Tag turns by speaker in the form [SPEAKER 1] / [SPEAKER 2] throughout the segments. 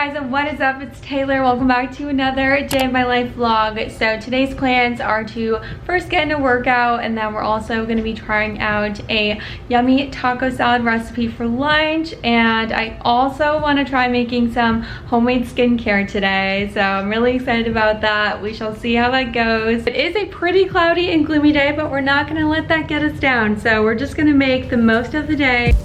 [SPEAKER 1] guys, what is up? It's Taylor. Welcome back to another day of my life vlog. So today's plans are to first get in a workout, and then we're also going to be trying out a yummy taco salad recipe for lunch, and I also want to try making some homemade skincare today, so I'm really excited about that. We shall see how that goes. It is a pretty cloudy and gloomy day, but we're not going to let that get us down, so we're just going to make the most of the day.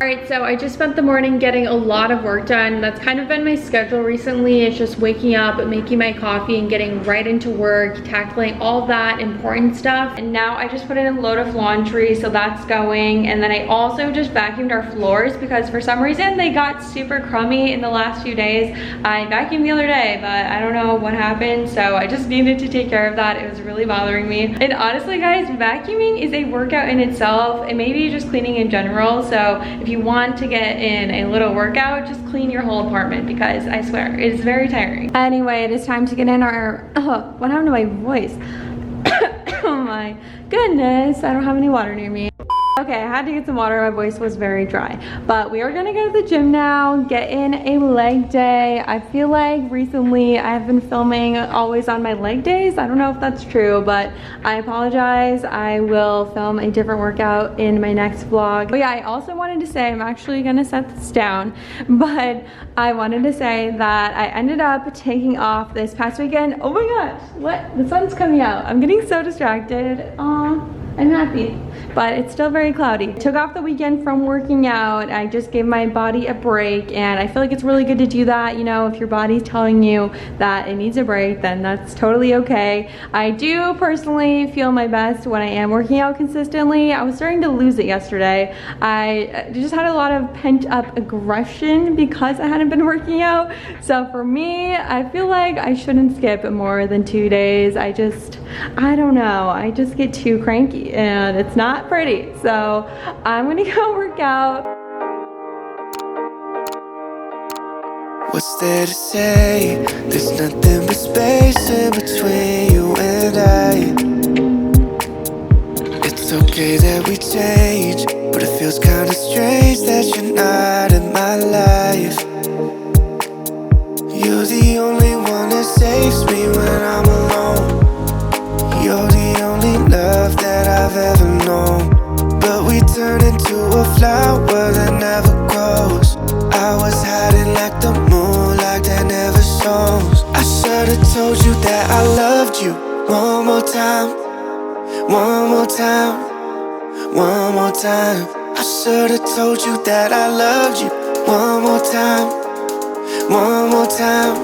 [SPEAKER 1] Alright, so I just spent the morning getting a lot of work done. That's kind of been my schedule recently. It's just waking up, making my coffee, and getting right into work, tackling all that important stuff. And now I just put in a load of laundry, so that's going. And then I also just vacuumed our floors because for some reason they got super crummy in the last few days. I vacuumed the other day, but I don't know what happened, so I just needed to take care of that. It was really bothering me. And honestly, guys, vacuuming is a workout in itself, and maybe just cleaning in general. So if you want to get in a little workout, just clean your whole apartment, because I swear it is very tiring. Anyway, it is time to get in our what happened to my voice? Oh my goodness, I don't have any water near me. Okay, I had to get some water. My voice was very dry. But we are gonna go to the gym now, get in a leg day. I feel like recently I've been filming always on my leg days. I don't know if that's true, but I apologize. I will film a different workout in my next vlog. But yeah, I also wanted to say, I'm actually gonna set this down, but I wanted to say that I ended up taking off this past weekend. Oh my gosh, what? The sun's coming out. I'm getting so distracted. Aw. I'm happy, but it's still very cloudy. Took off the weekend from working out. I just gave my body a break, and I feel like it's really good to do that. You know, if your body's telling you that it needs a break, then that's totally okay. I do personally feel my best when I am working out consistently. I was starting to lose it yesterday. I just had a lot of pent-up aggression because I hadn't been working out. So for me, I feel like I shouldn't skip more than 2 days. I don't know. I just get too cranky, and it's not pretty. So I'm gonna go work out.
[SPEAKER 2] What's there to say? There's nothing but space in between you and I. It's okay that we change, but it feels kinda strange that you're not in my life. You're the only one that saves me when I'm alone. You're the only love that I've ever known. But we turn into a flower that never grows. I was hiding like the moonlight that never shows. I should've told you that I loved you. One more time, one more time, one more time. I should've told you that I loved you. One more time, one more time,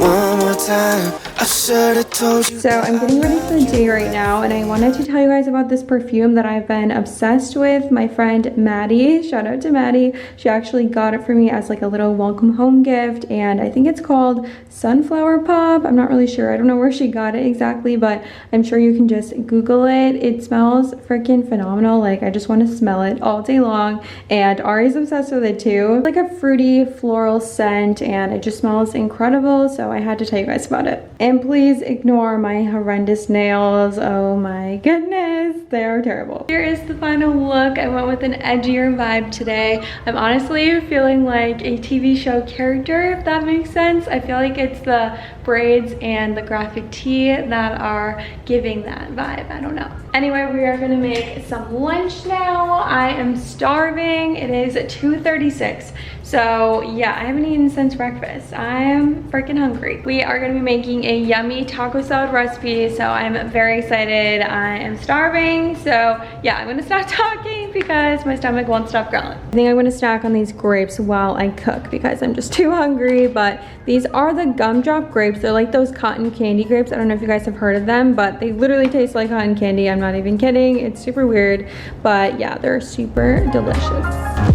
[SPEAKER 2] one more time. I should've told you.
[SPEAKER 1] So I'm getting ready for the day right now, and I wanted to tell you guys about this perfume that I've been obsessed with. My friend Maddie, shout out to Maddie, she actually got it for me as like a little welcome home gift, and I think it's called Sunflower Pop. I'm not really sure. I don't know where she got it exactly, but I'm sure you can just Google it. It smells freaking phenomenal. Like, I just want to smell it all day long, and Ari's obsessed with it too. Like a fruity floral scent, and it just smells incredible, so I had to tell you guys about it. And please ignore my horrendous nails. Oh my goodness, they're terrible. Here is the final look. I went with an edgier vibe today. I'm honestly feeling like a TV show character, if that makes sense. I feel like it's the braids and the graphic tee that are giving that vibe. I don't know. Anyway, we are gonna make some lunch now. I am starving. It is 2:36. So yeah, I haven't eaten since breakfast. I am freaking hungry. We are gonna be making a yummy taco salad recipe, so I'm very excited. I am starving, so yeah, I'm gonna stop talking because my stomach won't stop growling. I think I'm gonna snack on these grapes while I cook because I'm just too hungry, but these are the gumdrop grapes. They're like those cotton candy grapes. I don't know if you guys have heard of them, but they literally taste like cotton candy. I'm not even kidding. It's super weird, but yeah, they're super delicious.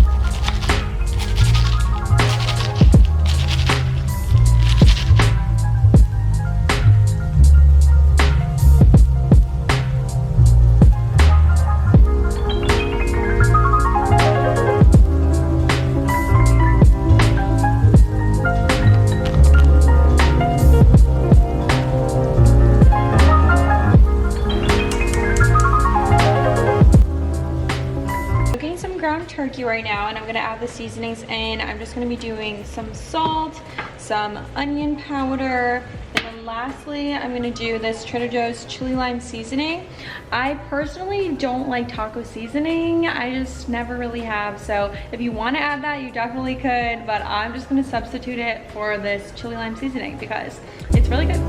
[SPEAKER 1] turkey right now, and I'm gonna add the seasonings in. I'm just gonna be doing some salt, some onion powder, and then lastly, I'm gonna do this Trader Joe's chili lime seasoning. I personally don't like taco seasoning. I just never really have. So if you wanna add that, you definitely could, but I'm just gonna substitute it for this chili lime seasoning because it's really good.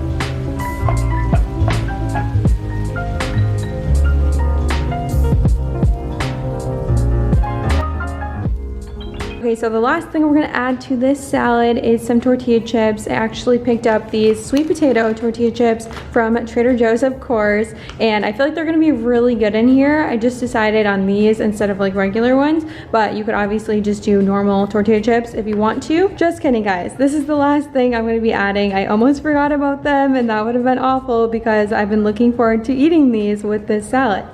[SPEAKER 1] Okay, so the last thing we're gonna add to this salad is some tortilla chips. I actually picked up these sweet potato tortilla chips from Trader Joe's, of course, and I feel like they're gonna be really good in here. I just decided on these instead of like regular ones, but you could obviously just do normal tortilla chips if you want to. Just kidding, guys. This is the last thing I'm gonna be adding. I almost forgot about them, and that would have been awful because I've been looking forward to eating these with this salad.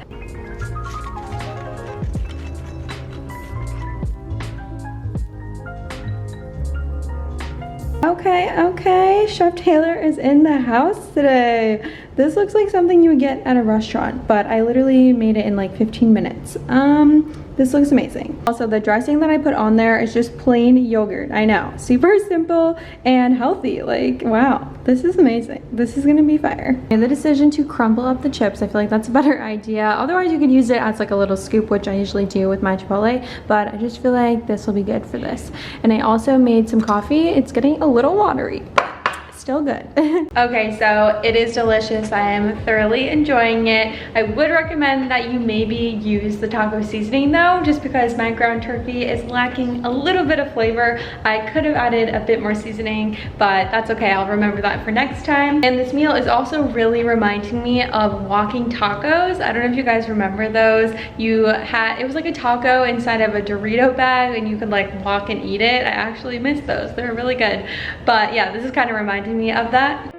[SPEAKER 1] Okay, Chef Taylor is in the house today. This looks like something you would get at a restaurant, but I literally made it in like 15 minutes. This looks amazing. Also, the dressing that I put on there is just plain yogurt. I know, super simple and healthy. Like, wow, this is amazing. This is gonna be fire. And the decision to crumble up the chips, I feel like that's a better idea. Otherwise, you could use it as like a little scoop, which I usually do with my Chipotle, but I just feel like this will be good for this. And I also made some coffee. It's getting a little watery, but still good. Okay, so it is delicious. I am thoroughly enjoying it. I would recommend that you maybe use the taco seasoning though, just because my ground turkey is lacking a little bit of flavor. I could have added a bit more seasoning, but that's okay. I'll remember that for next time. And this meal is also really reminding me of walking tacos. I don't know if you guys remember those. It was like a taco inside of a Dorito bag and you could like walk and eat it. I actually miss those. They're really good. But yeah, this is kind of reminding me of that.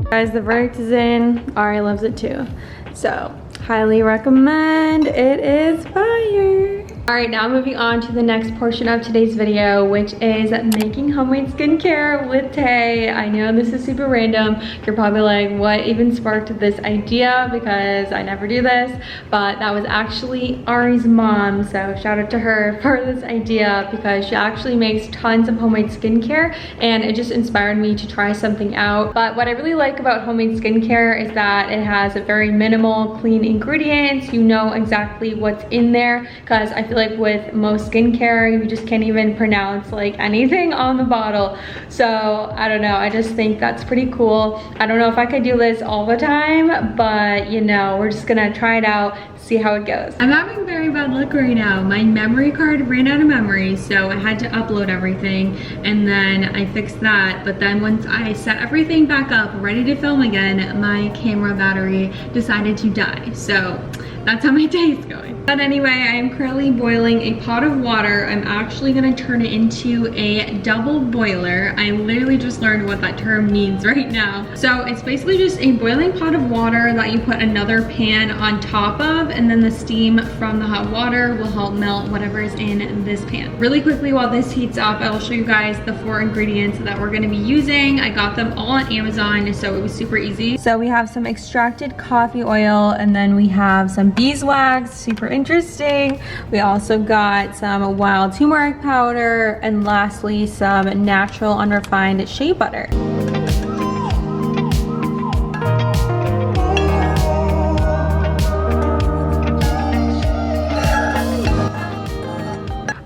[SPEAKER 1] Guys, the verdict is in. Ari loves it too. So, highly recommend. It is fire. All right, now moving on to the next portion of today's video, which is making homemade skincare with Tay. I know this is super random. You're probably like, what even sparked this idea? Because I never do this, but that was actually Ari's mom. So shout out to her for this idea because she actually makes tons of homemade skincare and it just inspired me to try something out. But what I really like about homemade skincare is that it has a very minimal, clean ingredients. You know exactly what's in there because I feel like with most skincare, you just can't even pronounce like anything on the bottle. So I don't know, I just think that's pretty cool. I don't know if I could do this all the time, but you know, we're just gonna try it out, see how it goes. I'm having very bad luck right now. My memory card ran out of memory, so I had to upload everything and then I fixed that. But then once I set everything back up, ready to film again, my camera battery decided to die. So that's how my day is going. But anyway, I am currently boiling a pot of water. I'm actually gonna turn it into a double boiler. I literally just learned what that term means right now. So it's basically just a boiling pot of water that you put another pan on top of, and then the steam from the hot water will help melt whatever is in this pan. Really quickly, while this heats up, I will show you guys the 4 ingredients that we're gonna be using. I got them all on Amazon, so it was super easy. So we have some extracted coffee oil, and then we have some beeswax, super interesting. We also got some wild turmeric powder, and lastly some natural unrefined shea butter.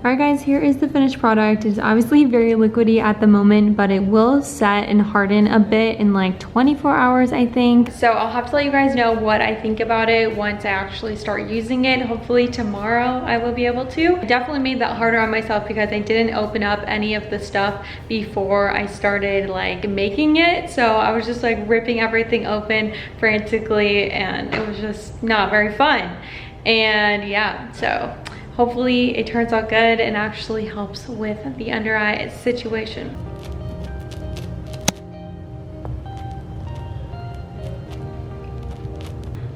[SPEAKER 1] Alright guys, here is the finished product. It's obviously very liquidy at the moment, but it will set and harden a bit in like 24 hours, I think. So I'll have to let you guys know what I think about it once I actually start using it. Hopefully tomorrow I will be able to. I definitely made that harder on myself because I didn't open up any of the stuff before I started like making it. So I was just like ripping everything open frantically and it was just not very fun. And yeah, so hopefully it turns out good and actually helps with the under eye situation.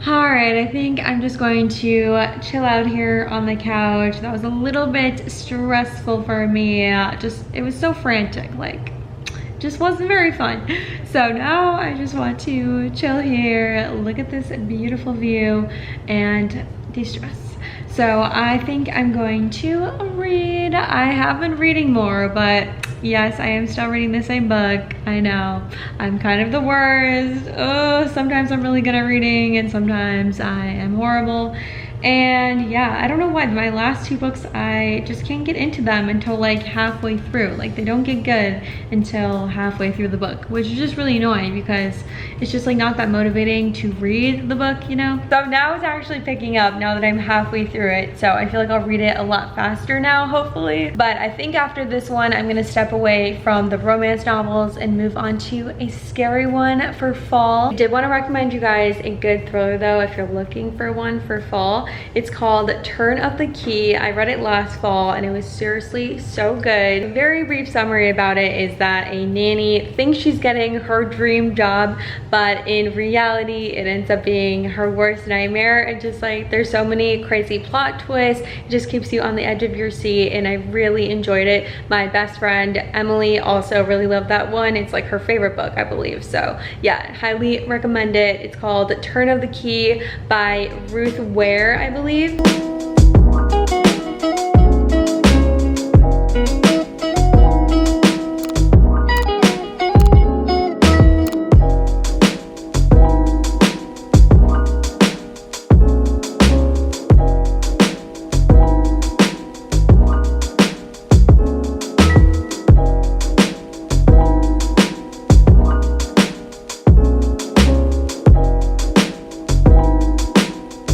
[SPEAKER 1] All right, I think I'm just going to chill out here on the couch. That was a little bit stressful for me. It was so frantic, like just wasn't very fun. So now I just want to chill here, look at this beautiful view, and de-stress. So I think I'm going to read. I have been reading more, but yes, I am still reading the same book. I know, I'm kind of the worst. Oh, sometimes I'm really good at reading and sometimes I am horrible. And yeah, I don't know why, my last 2 books, I just can't get into them until like halfway through. Like they don't get good until halfway through the book, which is just really annoying because it's just like not that motivating to read the book, you know? So now it's actually picking up now that I'm halfway through it. So I feel like I'll read it a lot faster now, hopefully. But I think after this one, I'm gonna step away from the romance novels and move on to a scary one for fall. I did want to recommend you guys a good thriller though, if you're looking for one for fall. It's called Turn of the Key. I read it last fall and it was seriously so good. A very brief summary about it is that a nanny thinks she's getting her dream job, but in reality it ends up being her worst nightmare. And just like there's so many crazy plot twists, it just keeps you on the edge of your seat, and I really enjoyed it. My best friend Emily also really loved that one. It's like her favorite book, I believe. So yeah, highly recommend it. It's called Turn of the Key by Ruth Ware, I believe.